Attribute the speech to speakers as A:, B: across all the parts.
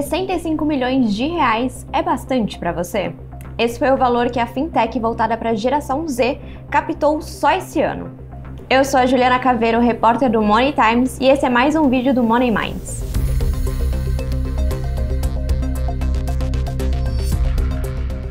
A: 65 milhões de reais é bastante para você? Esse foi o valor que a fintech voltada para a geração Z captou só esse ano. Eu sou a Juliana Caveiro, repórter do Money Times, e esse é mais um vídeo do Money Minds.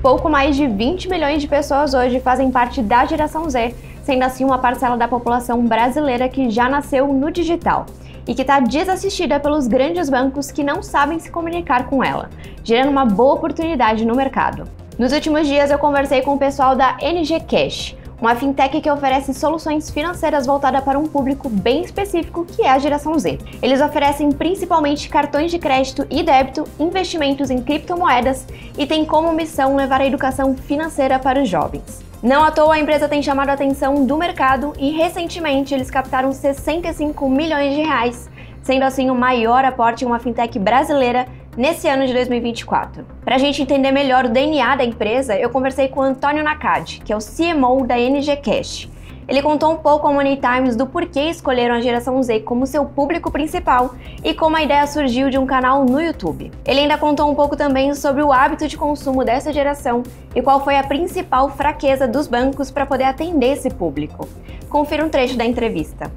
A: Pouco mais de 20 milhões de pessoas hoje fazem parte da geração Z, sendo assim uma parcela da população brasileira que já nasceu no digital e que está desassistida pelos grandes bancos que não sabem se comunicar com ela, gerando uma boa oportunidade no mercado. Nos últimos dias eu conversei com o pessoal da NG Cash, uma fintech que oferece soluções financeiras voltadas para um público bem específico, que é a geração Z. Eles oferecem principalmente cartões de crédito e débito, investimentos em criptomoedas e tem como missão levar a educação financeira para os jovens. Não à toa a empresa tem chamado a atenção do mercado e recentemente eles captaram 65 milhões de reais, sendo assim o maior aporte em uma fintech brasileira nesse ano de 2024. Para a gente entender melhor o DNA da empresa, eu conversei com o Antônio Nakad, que é o CMO da NG Cash. Ele contou um pouco ao Money Times do porquê escolheram a geração Z como seu público principal e como a ideia surgiu de um canal no YouTube. Ele ainda contou um pouco também sobre o hábito de consumo dessa geração e qual foi a principal fraqueza dos bancos para poder atender esse público. Confira um trecho da entrevista.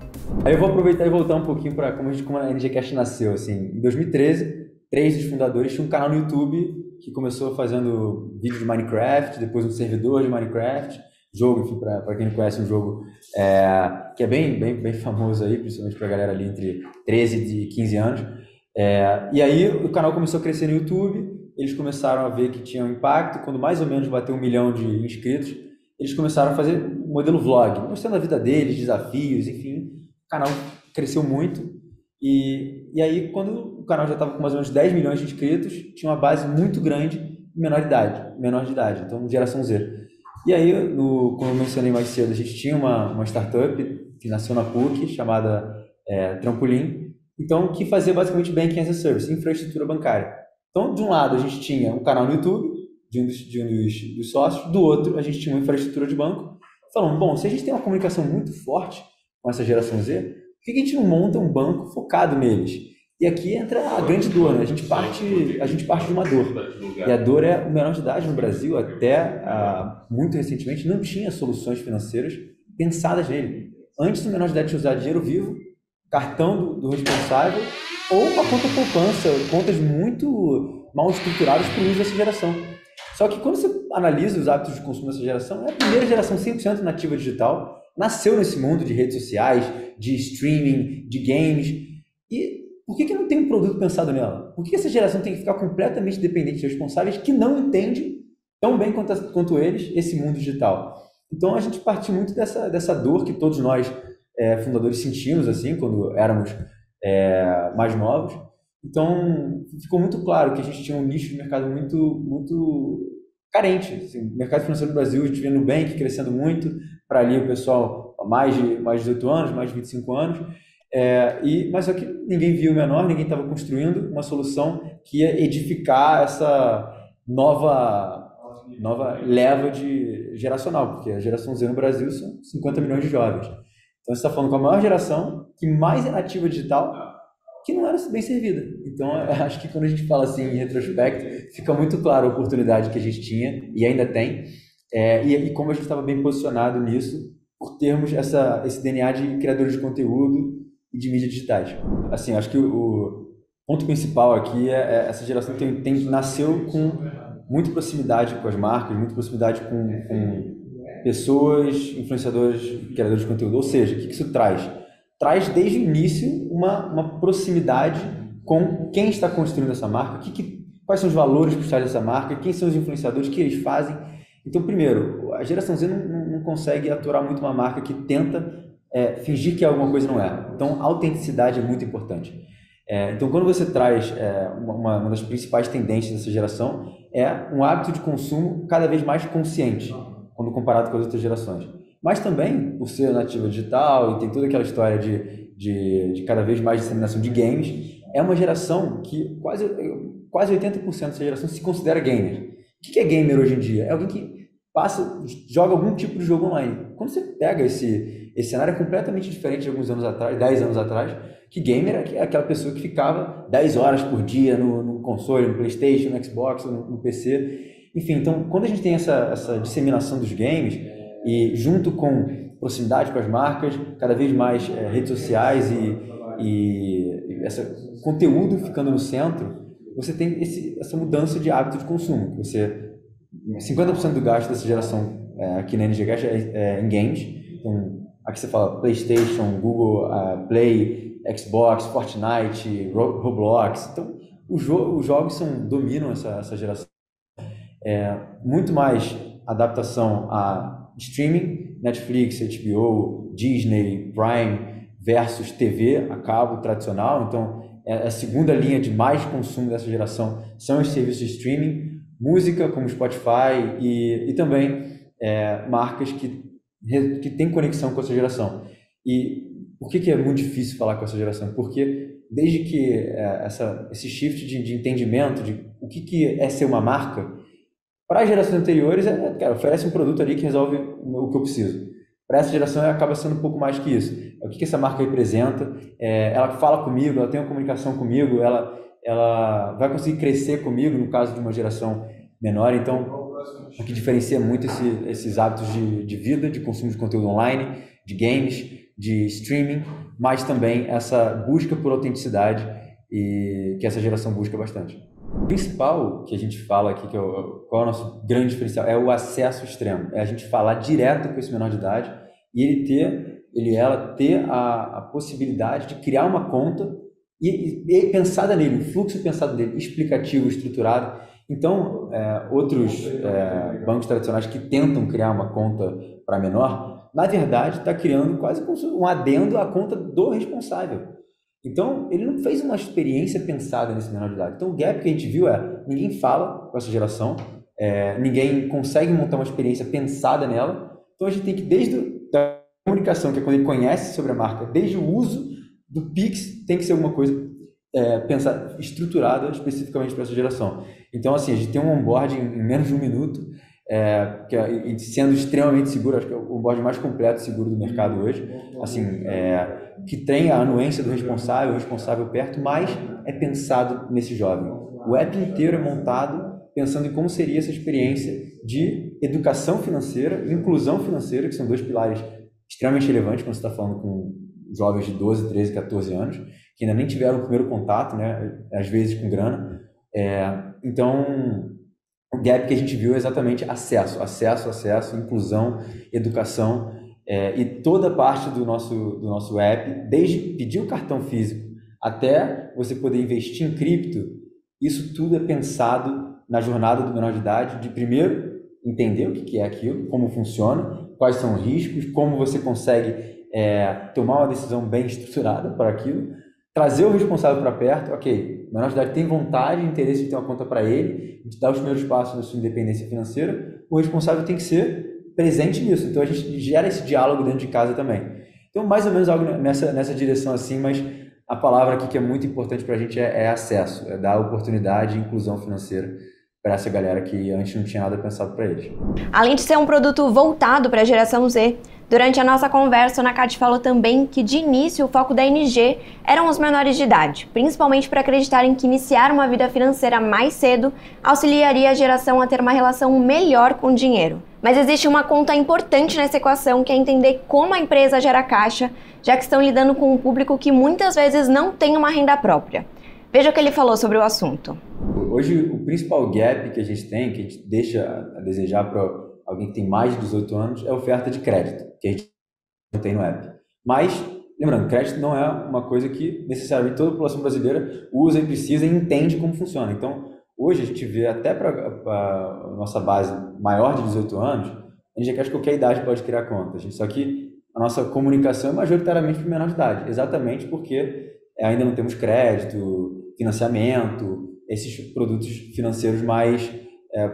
B: Aí eu vou aproveitar e voltar um pouquinho para como a NG Cash nasceu. Em 2013, 3 dos fundadores tinham um canal no YouTube que começou fazendo vídeos de Minecraft, depois um servidor de Minecraft, jogo, enfim, para quem não conhece, um jogo que é bem famoso aí, principalmente para a galera ali entre 13 e 15 anos. E aí o canal começou a crescer no YouTube, eles começaram a ver que tinha um impacto. Quando mais ou menos bateu 1 milhão de inscritos, eles começaram a fazer um modelo vlog, mostrando a vida deles, desafios, enfim. O canal cresceu muito e aí quando o canal já estava com mais ou menos 10 milhões de inscritos, tinha uma base muito grande de menor de idade, então geração Z. E aí, como eu mencionei mais cedo, a gente tinha uma startup que nasceu na PUC, chamada Trampolim, então, que fazia basicamente Banking as a Service, infraestrutura bancária. Então, de um lado, a gente tinha um canal no YouTube, de um dos sócios, do outro, a gente tinha uma infraestrutura de banco, falando, bom, se a gente tem uma comunicação muito forte com essa geração Z, por que a gente não monta um banco focado neles? E aqui entra a grande dor, né? A gente parte de uma dor. E a dor é o menor de idade no Brasil, até muito recentemente, não tinha soluções financeiras pensadas nele. Antes, o menor de idade tinha usado dinheiro vivo, cartão do responsável, ou uma conta poupança, contas muito mal estruturadas para o uso dessa geração. Só que quando você analisa os hábitos de consumo dessa geração, é a primeira geração 100% nativa digital, nasceu nesse mundo de redes sociais, de streaming, de games, e por que não tem um produto pensado nela? Por que essa geração tem que ficar completamente dependente de responsáveis que não entendem tão bem quanto eles esse mundo digital? Então a gente partiu muito dessa dor que todos nós fundadores sentimos assim quando éramos mais novos. Então ficou muito claro que a gente tinha um nicho de mercado muito carente. Assim, o mercado financeiro do Brasil, a gente vê Nubank crescendo muito, para ali o pessoal mais de 18 anos, mais de 25 anos. Mas só que ninguém viu o menor, ninguém estava construindo uma solução que ia edificar essa nova leva geracional, porque a geração Z no Brasil são 50 milhões de jovens. Então você está falando com a maior geração, que mais é nativa digital, que não era bem servida. Então acho que quando a gente fala assim em retrospecto, fica muito claro a oportunidade que a gente tinha e ainda tem, e como a gente estava bem posicionado nisso, por termos esse DNA de criadores de conteúdo e de mídias digitais. Assim, acho que o ponto principal aqui é essa geração nasceu com muita proximidade com as marcas, muita proximidade com pessoas, influenciadores, criadores de conteúdo. Ou seja, o que isso traz? Traz desde o início uma proximidade com quem está construindo essa marca, quais são os valores por trás dessa marca, quem são os influenciadores, o que eles fazem. Então, primeiro, a geração Z não consegue aturar muito uma marca que tenta fingir que alguma coisa não é. Então, a autenticidade é muito importante. Então, quando você traz uma das principais tendências dessa geração, é um hábito de consumo cada vez mais consciente, quando comparado com as outras gerações. Mas também, por ser nativa digital e tem toda aquela história de cada vez mais disseminação de games, é uma geração que quase 80% dessa geração se considera gamer. O que é gamer hoje em dia? É alguém que joga algum tipo de jogo online. Quando você pega esse cenário é completamente diferente de alguns anos atrás, 10 anos atrás, que gamer é aquela pessoa que ficava 10 horas por dia no console, no PlayStation, no Xbox, no PC. Enfim, então, quando a gente tem essa disseminação dos games, e junto com proximidade com as marcas, cada vez mais redes sociais e esse conteúdo ficando no centro, você tem essa mudança de hábito de consumo. 50% do gasto dessa geração aqui na NG Cash é em games. Então, aqui você fala PlayStation, Google Play, Xbox, Fortnite, Roblox. Então, os jogos dominam essa geração. Muito mais adaptação a streaming, Netflix, HBO, Disney, Prime versus TV a cabo tradicional. Então, a segunda linha de mais consumo dessa geração são os serviços de streaming, música como Spotify e também marcas que têm conexão com essa geração. E por que é muito difícil falar com essa geração? Porque desde que esse shift de entendimento de o que é ser uma marca, para as gerações anteriores, cara, oferece um produto ali que resolve o que eu preciso. Para essa geração, acaba sendo um pouco mais que isso. O que essa marca representa, ela fala comigo, ela tem uma comunicação comigo, ela vai conseguir crescer comigo, no caso de uma geração menor. Então, o que diferencia muito esses hábitos de vida, de consumo de conteúdo online, de games, de streaming, mas também essa busca por autenticidade e que essa geração busca bastante. O principal que a gente fala aqui, qual é o nosso grande diferencial, é o acesso extremo. É a gente falar direto com esse menor de idade e ela ter a possibilidade de criar uma conta e pensada nele, um fluxo pensado nele, explicativo, estruturado. Então, outros bancos tradicionais que tentam criar uma conta para menor, na verdade, está criando quase um adendo à conta do responsável. Então, ele não fez uma experiência pensada nesse menor de idade. Então, o gap que a gente viu ninguém fala com essa geração, ninguém consegue montar uma experiência pensada nela. Então, a gente tem que, desde a comunicação, que é quando ele conhece sobre a marca, desde o uso do Pix, tem que ser alguma coisa pensada, estruturada especificamente para essa geração. Então, assim, a gente tem um onboarding em menos de um minuto, sendo extremamente seguro, acho que é o onboarding mais completo e seguro do mercado hoje, assim, que tem a anuência do responsável, o responsável perto, mas é pensado nesse jovem. O app inteiro é montado pensando em como seria essa experiência de educação financeira e inclusão financeira, que são dois pilares extremamente relevantes quando você está falando com jovens de 12, 13, 14 anos, que ainda nem tiveram o primeiro contato, né, às vezes com grana. Então, o gap que a gente viu é exatamente acesso, inclusão, educação, e toda parte do nosso app, desde pedir o cartão físico até você poder investir em cripto, isso tudo é pensado na jornada do menor de idade, de primeiro entender o que é aquilo, como funciona, quais são os riscos, como você consegue tomar uma decisão bem estruturada para aquilo, trazer o responsável para perto. Ok, o menor de idade tem vontade e interesse de ter uma conta para ele, de dar os primeiros passos na sua independência financeira, o responsável tem que ser presente nisso. Então, a gente gera esse diálogo dentro de casa também. Então, mais ou menos algo nessa direção assim, mas a palavra aqui que é muito importante para a gente é acesso, é dar oportunidade e inclusão financeira para essa galera que antes não tinha nada pensado para eles.
A: Além de ser um produto voltado para a geração Z, durante a nossa conversa, o Nakati falou também que, de início, o foco da NG eram os menores de idade, principalmente por acreditarem que iniciar uma vida financeira mais cedo auxiliaria a geração a ter uma relação melhor com o dinheiro. Mas existe uma conta importante nessa equação, que é entender como a empresa gera caixa, já que estão lidando com um público que muitas vezes não tem uma renda própria. Veja o que ele falou sobre o assunto.
B: Hoje, o principal gap que a gente tem, que a gente deixa a desejar para alguém que tem mais de 18 anos, é a oferta de crédito, que a gente não tem no app. Mas, lembrando, crédito não é uma coisa que necessariamente toda a população brasileira usa e precisa e entende como funciona. Então, hoje a gente vê até para a nossa base maior de 18 anos, a gente quer que qualquer idade pode criar conta. Só que a nossa comunicação é majoritariamente para menor de idade, exatamente porque ainda não temos crédito, financiamento, esses produtos financeiros mais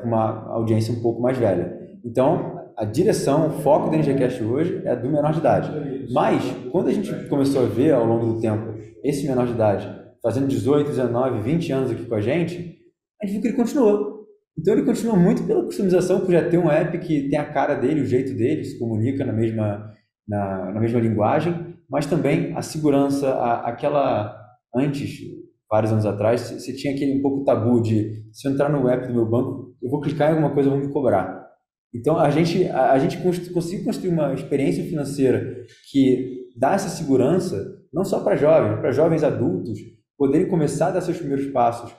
B: com uma audiência um pouco mais velha. Então, a direção, o foco da NG Cash hoje é do menor de idade. Mas, quando a gente começou a ver ao longo do tempo esse menor de idade fazendo 18, 19, 20 anos aqui com a gente viu que ele continuou. Então ele continua muito pela customização, por já ter um app que tem a cara dele, o jeito dele, se comunica na mesma linguagem, mas também a segurança, aquela antes, vários anos atrás, você tinha aquele um pouco tabu de se eu entrar no app do meu banco, eu vou clicar em alguma coisa, vão me cobrar. Então a gente conseguiu construir uma experiência financeira que dá essa segurança, não só para jovens adultos poderem começar a dar seus primeiros passos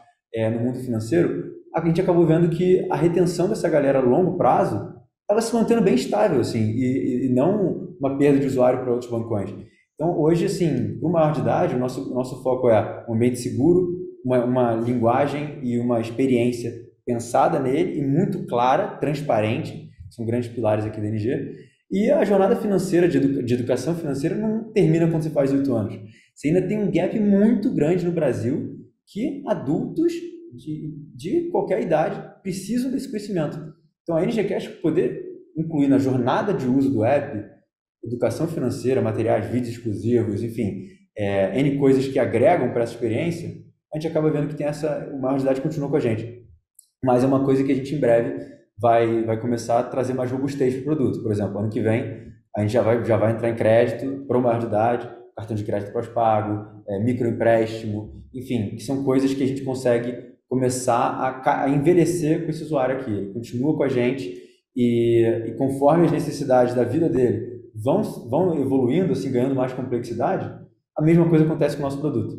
B: no mundo financeiro. A gente acabou vendo que a retenção dessa galera a longo prazo estava se mantendo bem estável, assim, e não uma perda de usuário para outros bancões. Então, hoje, assim, para o maior de idade, o nosso foco é um ambiente seguro, uma linguagem e uma experiência pensada nele e muito clara, transparente, são grandes pilares aqui da NG. E a jornada financeira, de educação financeira, não termina quando você faz 8 anos. Você ainda tem um gap muito grande no Brasil que adultos de qualquer idade precisam desse conhecimento. Então, a NG Cash poder incluir na jornada de uso do app educação financeira, materiais, vídeos exclusivos, enfim, N coisas que agregam para essa experiência, a gente acaba vendo que tem o maior de idade continua com a gente. Mas é uma coisa que a gente em breve vai começar a trazer mais robustez para o produto. Por exemplo, ano que vem a gente já vai entrar em crédito para o maior de idade, cartão de crédito pós-pago, microempréstimo, enfim, que são coisas que a gente consegue começar a envelhecer com esse usuário aqui. Ele continua com a gente e conforme as necessidades da vida dele vão evoluindo, assim, ganhando mais complexidade, a mesma coisa acontece com o nosso produto.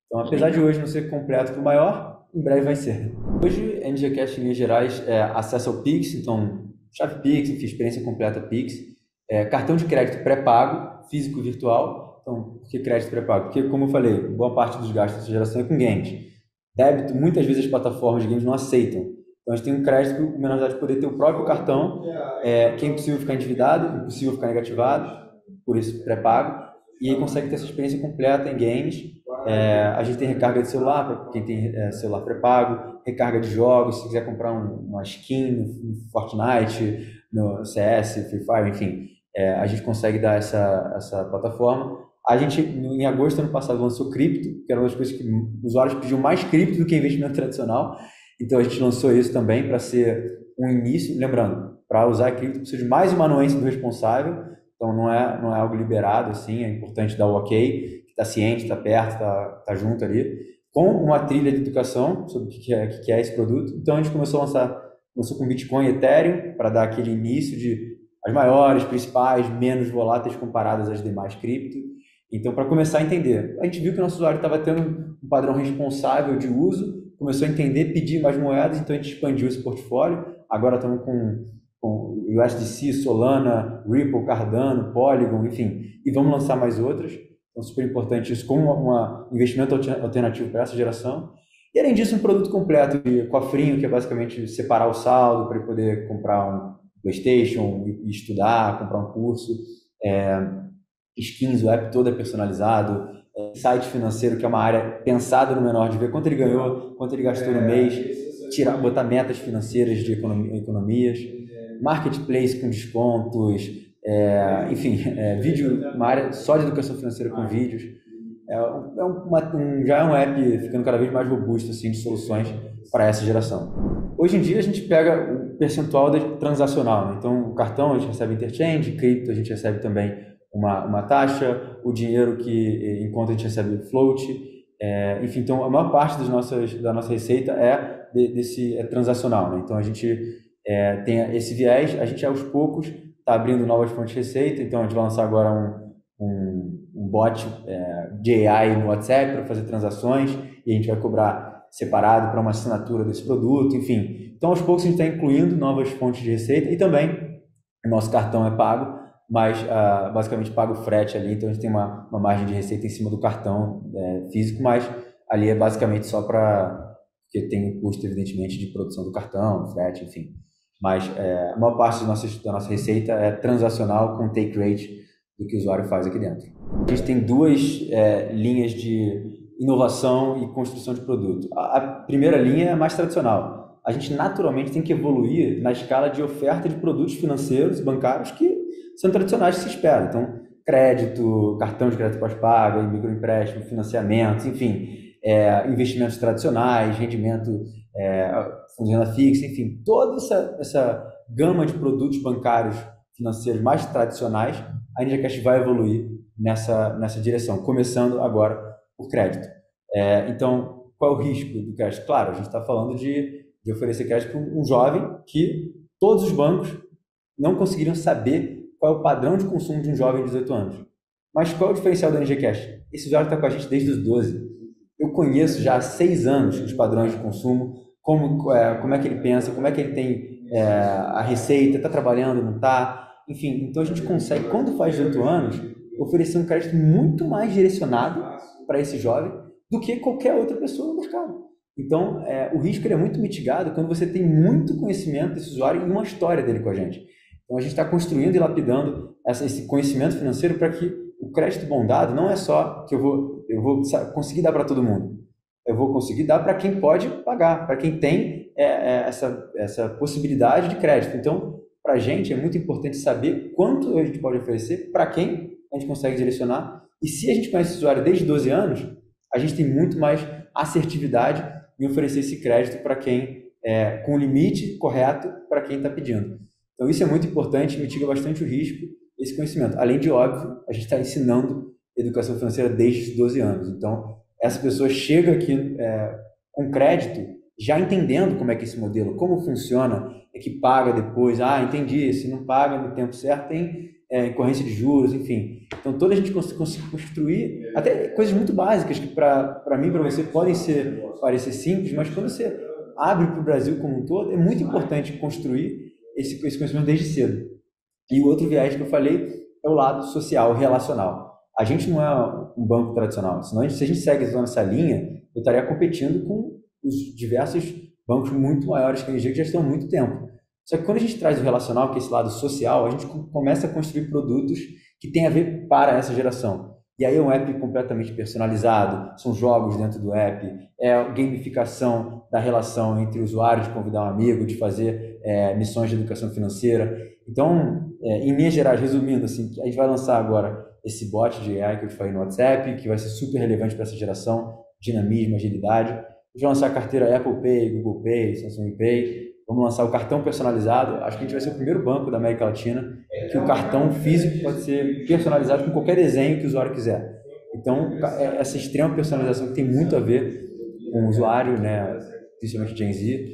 B: Então, apesar de hoje não ser completo para o maior, em breve vai ser. Hoje, a NG Cash, em linhas gerais, acesso ao Pix, então, chave Pix, enfim, experiência completa Pix, cartão de crédito pré-pago, físico e virtual. Então, por que crédito pré-pago? Porque, como eu falei, boa parte dos gastos dessa geração é com games. Débito, muitas vezes as plataformas de games não aceitam. Então, a gente tem um crédito para o menor de idade poder ter o próprio cartão, que é impossível ficar endividado, impossível ficar negativado, por isso pré-pago, e aí consegue ter essa experiência completa em games. A gente tem recarga de celular para quem tem celular pré-pago, recarga de jogos, se quiser comprar uma skin no Fortnite, no CS, Free Fire, enfim, a gente consegue dar essa plataforma. A gente, em agosto do ano passado, lançou cripto, que era uma das coisas que os usuários pediam mais cripto do que investimento tradicional. Então, a gente lançou isso também para ser um início. Lembrando, para usar cripto precisa de mais uma anuência do responsável. Então, não é algo liberado, assim. É importante dar o ok, que está ciente, está perto, está junto ali. Com uma trilha de educação sobre o que é esse produto. Então, a gente começou com Bitcoin e Ethereum para dar aquele início de as maiores, principais, menos voláteis comparadas às demais cripto. Então, para começar a entender, a gente viu que o nosso usuário estava tendo um padrão responsável de uso, começou a entender, pedir mais moedas, então a gente expandiu esse portfólio. Agora estamos com USDC, Solana, Ripple, Cardano, Polygon, enfim, e vamos lançar mais outras. Então, super importante isso como um investimento alternativo para essa geração. E, além disso, um produto completo de cofrinho, que é basicamente separar o saldo para poder comprar um PlayStation e estudar, comprar um curso. Skins, o app todo é personalizado, site financeiro, que é uma área pensada no menor, de ver quanto ele ganhou, quanto ele gastou no mês, botar metas financeiras de economias, marketplace com descontos, enfim, vídeo, uma área só de educação financeira com vídeos. Já é um app ficando cada vez mais robusto, assim, de soluções para essa geração. Hoje em dia a gente pega o percentual transacional, né? Então o cartão a gente recebe interchange, cripto a gente recebe também uma taxa, o dinheiro que enquanto a gente recebe float, enfim, então a maior parte da nossa receita é transacional, né? Então a gente tem esse viés, a gente aos poucos está abrindo novas fontes de receita, então a gente vai lançar agora um bot de AI no WhatsApp para fazer transações e a gente vai cobrar separado para uma assinatura desse produto, enfim. Então aos poucos a gente está incluindo novas fontes de receita e também o nosso cartão é pago, mas basicamente paga o frete ali, então a gente tem uma margem de receita em cima do cartão físico, mas ali é basicamente só porque tem o custo, evidentemente, de produção do cartão, frete, enfim. Mas a maior parte da nossa receita é transacional com take rate do que o usuário faz aqui dentro. A gente tem duas linhas de inovação e construção de produto. A primeira linha é a mais tradicional. A gente naturalmente tem que evoluir na escala de oferta de produtos financeiros e bancários que são tradicionais que se espera. Então, crédito, cartão de crédito pós-pago, microempréstimo, financiamentos, enfim. investimentos tradicionais, rendimento, fundos de renda fixa, enfim, toda essa gama de produtos bancários financeiros mais tradicionais, a NinjaCash vai evoluir nessa direção, começando agora por crédito. Então, qual é o risco do crédito? Claro, a gente está falando de oferecer crédito para um jovem que todos os bancos não conseguiriam saber qual é o padrão de consumo de um jovem de 18 anos. Mas qual é o diferencial da NinjaCash? Esse usuário está com a gente desde os 12. Eu conheço já há 6 anos os padrões de consumo, como é que ele pensa, como é que ele tem a receita, está trabalhando, não está, enfim. Então a gente consegue, quando faz 18 anos, oferecer um crédito muito mais direcionado para esse jovem do que qualquer outra pessoa no mercado. Então, o risco é muito mitigado quando você tem muito conhecimento desse usuário e uma história dele com a gente. Então, a gente está construindo e lapidando esse conhecimento financeiro para que o crédito bondado não é só que eu vou conseguir dar para todo mundo. Eu vou conseguir dar para quem pode pagar, para quem tem essa possibilidade de crédito. Então, para a gente é muito importante saber quanto a gente pode oferecer, para quem a gente consegue direcionar. E se a gente conhece o usuário desde 12 anos, a gente tem muito mais assertividade em oferecer esse crédito para quem, com o limite correto para quem está pedindo. Então, isso é muito importante, mitiga bastante o risco, esse conhecimento. Além de, óbvio, a gente está ensinando educação financeira desde os 12 anos. Então, essa pessoa chega aqui com crédito, já entendendo como é que é esse modelo, como funciona, que paga depois, entendi, se não paga no tempo certo, tem incorrência de juros, enfim. Então, toda a gente consegue construir até coisas muito básicas que para mim, para você, podem parecer simples, mas quando você abre para o Brasil como um todo, é muito importante construir esse conhecimento desde cedo. E o outro viés que eu falei é o lado social, relacional. A gente não é um banco tradicional, senão se a gente segue essa linha, eu estaria competindo com os diversos bancos muito maiores que a NG que já estão há muito tempo. Só que quando a gente traz o relacional, que é esse lado social, a gente começa a construir produtos que têm a ver para essa geração. E aí é um app completamente personalizado, são jogos dentro do app, gamificação da relação entre o usuário, de convidar um amigo, de fazer missões de educação financeira. Então, em linhas gerais, resumindo, assim, a gente vai lançar agora esse bot de AI que eu te falei no WhatsApp, que vai ser super relevante para essa geração, dinamismo, agilidade. A gente vai lançar a carteira Apple Pay, Google Pay, Samsung Pay. Vamos lançar o cartão personalizado. Acho que a gente vai ser o primeiro banco da América Latina que o cartão físico pode ser personalizado com qualquer desenho que o usuário quiser. Então, essa extrema personalização que tem muito a ver com o usuário, né, principalmente Gen Z.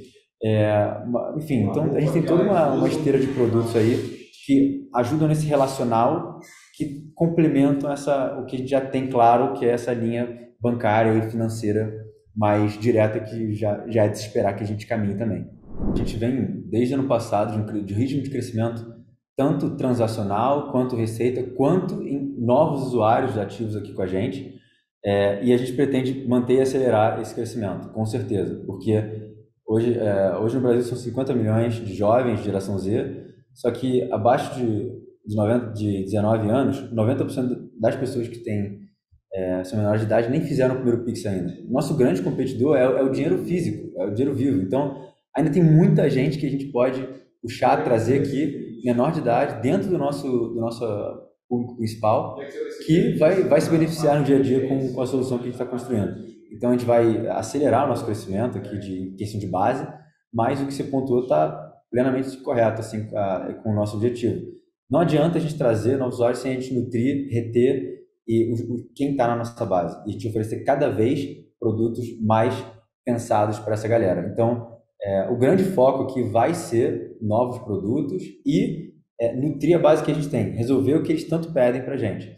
B: Enfim, então a gente tem toda uma esteira de produtos aí que ajudam nesse relacional, que complementam o que a gente já tem claro, que é essa linha bancária e financeira mais direta, que já é de se esperar que a gente caminhe também. A gente vem, desde ano passado, de ritmo de crescimento, tanto transacional, quanto receita, quanto em novos usuários ativos aqui com a gente, e a gente pretende manter e acelerar esse crescimento, com certeza, porque hoje no Brasil são 50 milhões de jovens de geração Z, só que abaixo de 19 anos, 90% das pessoas que são menores de idade nem fizeram o primeiro Pix ainda. Nosso grande competidor é o dinheiro físico, é o dinheiro vivo. Então, ainda tem muita gente que a gente pode puxar, trazer aqui, menor de idade, dentro do nosso público principal, que vai se beneficiar no dia a dia com a solução que a gente está construindo. Então, a gente vai acelerar o nosso crescimento aqui de questão de base, mas o que você pontuou está plenamente correto assim, com o nosso objetivo. Não adianta a gente trazer novos usuários sem a gente nutrir, reter quem está na nossa base e te oferecer cada vez produtos mais pensados para essa galera. Então, o grande foco aqui vai ser novos produtos e nutrir a base que a gente tem, resolver o que eles tanto pedem para a gente.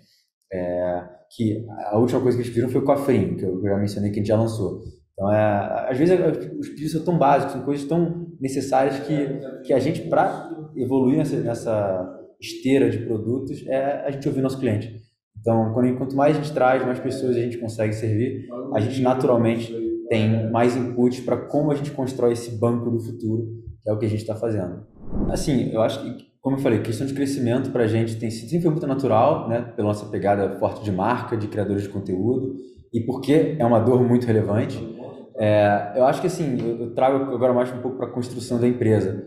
B: Que a última coisa que eles pediram foi o cofrinho, que eu já mencionei, que a gente já lançou. Então, às vezes os pedidos são tão básicos, são coisas tão necessárias que a gente, para evoluir nessa esteira de produtos, a gente ouvir nosso cliente. Então, quanto mais a gente traz, mais pessoas a gente consegue servir, a gente naturalmente tem mais inputs para como a gente constrói esse banco do futuro, que é o que a gente está fazendo. Assim, eu acho que, como eu falei, questão de crescimento para a gente sempre foi muito natural, né, pela nossa pegada forte de marca, de criadores de conteúdo, e porque é uma dor muito relevante. Eu acho que assim, eu trago agora mais um pouco para a construção da empresa.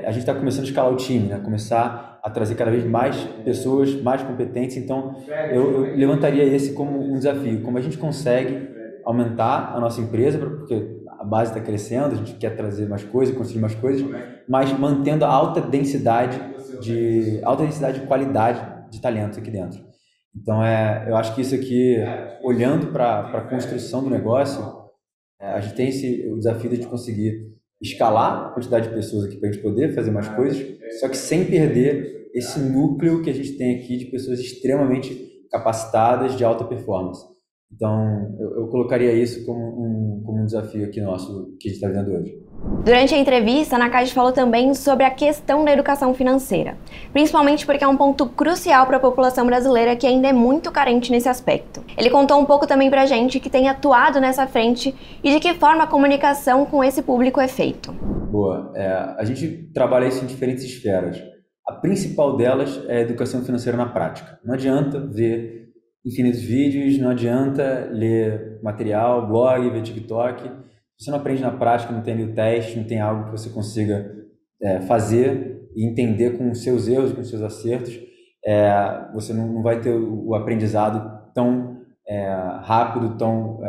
B: A gente está começando a escalar o time, né? Começar a trazer cada vez mais pessoas mais competentes. Então, eu levantaria esse como um desafio. Como a gente consegue aumentar a nossa empresa, porque a base está crescendo, a gente quer trazer mais coisas, construir mais coisas, mas mantendo a alta densidade de qualidade de talentos aqui dentro. Então, eu acho que isso aqui, olhando para a construção do negócio, a gente tem o desafio de conseguir escalar a quantidade de pessoas aqui para a gente poder fazer mais coisas, só que sem perder esse núcleo que a gente tem aqui de pessoas extremamente capacitadas de alta performance. Então, eu colocaria isso como um desafio aqui nosso, que a gente está vivendo hoje.
A: Durante a entrevista, a Nakagi falou também sobre a questão da educação financeira, principalmente porque é um ponto crucial para a população brasileira que ainda é muito carente nesse aspecto. Ele contou um pouco também para a gente que tem atuado nessa frente e de que forma a comunicação com esse público é feito.
B: Boa. A gente trabalha isso em diferentes esferas. A principal delas é a educação financeira na prática. Não adianta ver infinitos vídeos, não adianta ler material, blog, ver TikTok. Se você não aprende na prática, não tem ali o teste, não tem algo que você consiga fazer e entender com os seus erros, com os seus acertos, você não vai ter o aprendizado tão rápido, tão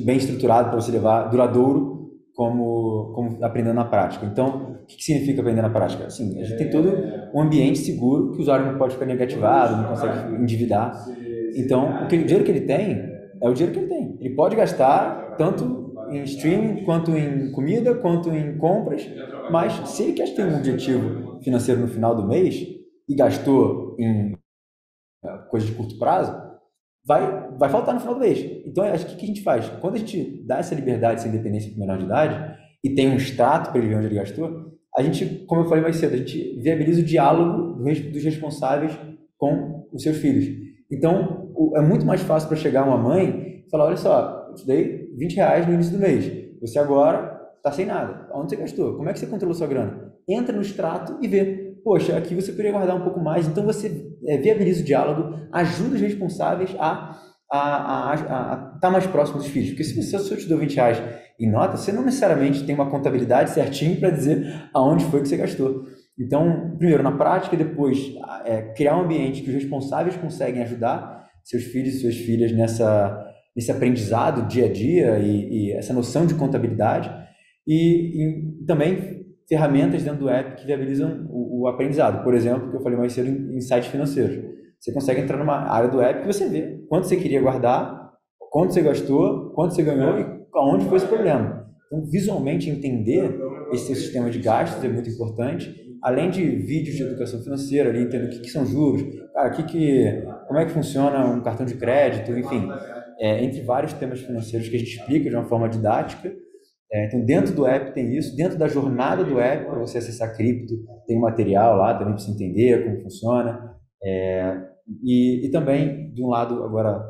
B: bem estruturado para você levar, duradouro, como aprendendo na prática. Então, o que significa aprender na prática? Assim, a gente tem todo um ambiente seguro que o usuário não pode ficar negativado, não consegue endividar. Então, o dinheiro que ele tem é o dinheiro que ele tem. Ele pode gastar tanto em streaming, quanto em comida, quanto em compras, mas se ele quer ter um objetivo financeiro no final do mês e gastou em coisas de curto prazo, vai faltar no final do mês. Então, acho que o que a gente faz? Quando a gente dá essa liberdade, essa independência para o menor de idade e tem um extrato para ele ver onde ele gastou, a gente, como eu falei mais cedo, a gente viabiliza o diálogo dos responsáveis com os seus filhos. Então, é muito mais fácil para chegar uma mãe e falar, olha só, eu te dei R$20 no início do mês, você agora está sem nada. Onde você gastou? Como é que você controlou sua grana? Entra no extrato e vê. Poxa, aqui você poderia guardar um pouco mais. Então você viabiliza o diálogo, ajuda os responsáveis a estar mais próximo dos filhos. Porque se eu te dou R$20 em nota, você não necessariamente tem uma contabilidade certinho para dizer aonde foi que você gastou. Então, primeiro na prática, depois criar um ambiente que os responsáveis conseguem ajudar seus filhos e suas filhas nesse aprendizado dia a dia e essa noção de contabilidade e também ferramentas dentro do app que viabilizam o aprendizado. Por exemplo, que eu falei mais cedo em sites financeiros. Você consegue entrar numa área do app que você vê quanto você queria guardar, quanto você gastou, quanto você ganhou e aonde foi esse problema. Então, visualmente entender esse seu sistema de gastos é muito importante, além de vídeos de educação financeira, ali entender o que são juros, cara, como é que funciona um cartão de crédito, enfim, entre vários temas financeiros que a gente explica de uma forma didática. Então, dentro do app tem isso, dentro da jornada do app, para você acessar cripto, tem um material lá também para você entender como funciona. E também, de um lado, agora,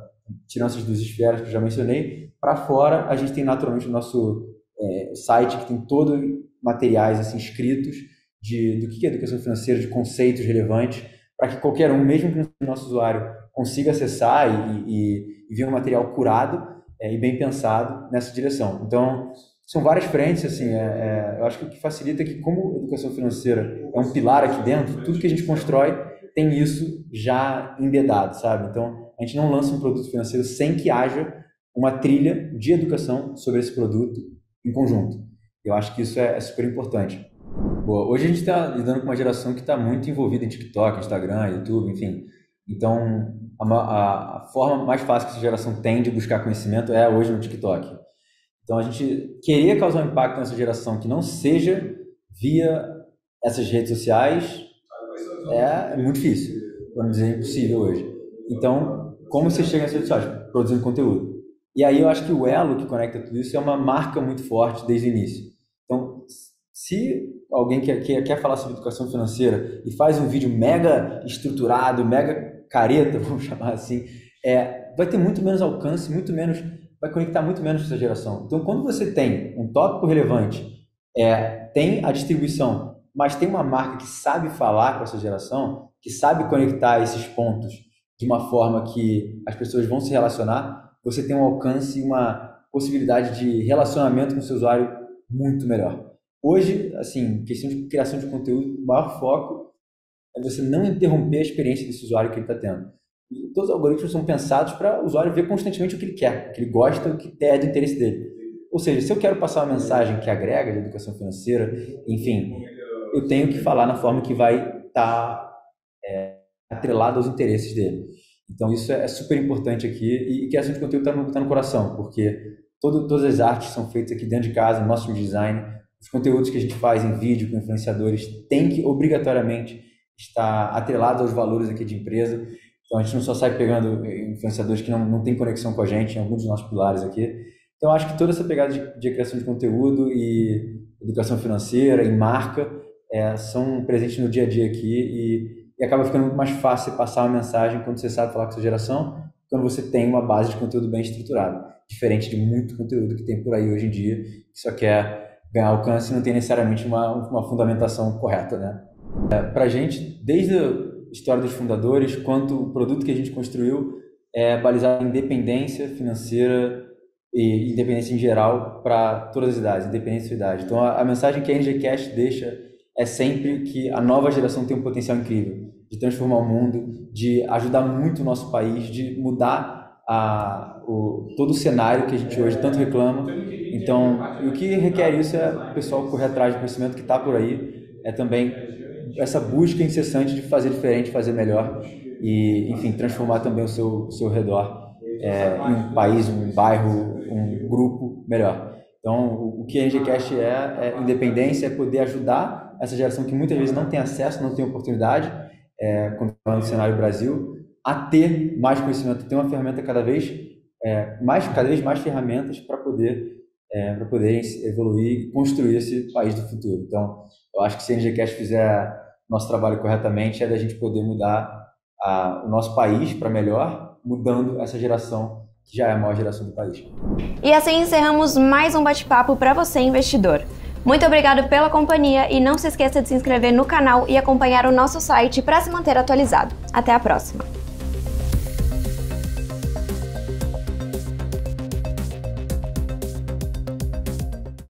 B: tirando essas duas esferas que eu já mencionei, para fora a gente tem naturalmente o nosso site que tem todos materiais assim, escritos do que é educação financeira, de conceitos relevantes, para que qualquer um, mesmo que o nosso usuário, consiga acessar e ver um material curado e bem pensado nessa direção. Então, são várias frentes, assim, eu acho que o que facilita é que, como a educação financeira é um pilar aqui dentro, tudo que a gente constrói tem isso já embedado, sabe? Então, a gente não lança um produto financeiro sem que haja uma trilha de educação sobre esse produto em conjunto. Eu acho que isso é super importante. Boa, hoje a gente está lidando com uma geração que está muito envolvida em TikTok, Instagram, YouTube, enfim. Então, a forma mais fácil que essa geração tem de buscar conhecimento é hoje no TikTok. Então, a gente querer causar um impacto nessa geração que não seja via essas redes sociais é muito difícil, para não dizer impossível hoje. Então, como você chega nessas redes sociais? Produzindo conteúdo. E aí eu acho que o elo que conecta tudo isso é uma marca muito forte desde o início. Então, se alguém quer falar sobre educação financeira e faz um vídeo mega estruturado, mega careta, vamos chamar assim, vai ter muito menos alcance, vai conectar muito menos com essa geração. Então, quando você tem um tópico relevante, tem a distribuição, mas tem uma marca que sabe falar com essa geração, que sabe conectar esses pontos de uma forma que as pessoas vão se relacionar, você tem um alcance e uma possibilidade de relacionamento com o seu usuário muito melhor. Hoje, assim, questão de criação de conteúdo, o maior foco é você não interromper a experiência desse usuário que ele está tendo. E todos os algoritmos são pensados para o usuário ver constantemente o que ele quer, o que ele gosta, o que é do interesse dele. Ou seja, se eu quero passar uma mensagem que agrega de educação financeira, enfim, eu tenho que falar na forma que vai estar atrelado aos interesses dele. Então isso é super importante aqui, e criação de conteúdo está no coração, porque todas as artes são feitas aqui dentro de casa, no nosso design. Os conteúdos que a gente faz em vídeo com influenciadores tem que obrigatoriamente estar atrelados aos valores aqui de empresa. Então a gente não só sai pegando influenciadores que não tem conexão com a gente, em alguns dos nossos pilares aqui. Então acho que toda essa pegada de criação de conteúdo e educação financeira e marca são presentes no dia a dia aqui, e acaba ficando muito mais fácil passar uma mensagem quando você sabe falar com a sua geração, quando você tem uma base de conteúdo bem estruturada, diferente de muito conteúdo que tem por aí hoje em dia, que só quer ganhar alcance e não tem necessariamente uma fundamentação correta, né? Para a gente, desde a história dos fundadores, quanto o produto que a gente construiu é balizado em independência financeira e independência em geral para todas as idades, independência da idade. Então a mensagem que a NG Cash deixa é sempre que a nova geração tem um potencial incrível de transformar o mundo, de ajudar muito o nosso país, de mudar todo o cenário que a gente hoje tanto reclama. Então, o que requer isso é o pessoal correr atrás do conhecimento que está por aí, é também essa busca incessante de fazer diferente, fazer melhor e, enfim, transformar também o seu redor em um país, um bairro, um grupo melhor. Então, o que a NGCast é independência, é poder ajudar essa geração que muitas vezes não tem acesso, não tem oportunidade, quando está no cenário Brasil, a ter mais conhecimento, ter uma ferramenta cada vez mais ferramentas para poder evoluir e construir esse país do futuro. Então, eu acho que se a NGCast fizer nosso trabalho corretamente, é da gente poder mudar o nosso país para melhor, mudando essa geração que já é a maior geração do país.
A: E assim encerramos mais um bate-papo para você, investidor. Muito obrigado pela companhia e não se esqueça de se inscrever no canal e acompanhar o nosso site para se manter atualizado. Até a próxima!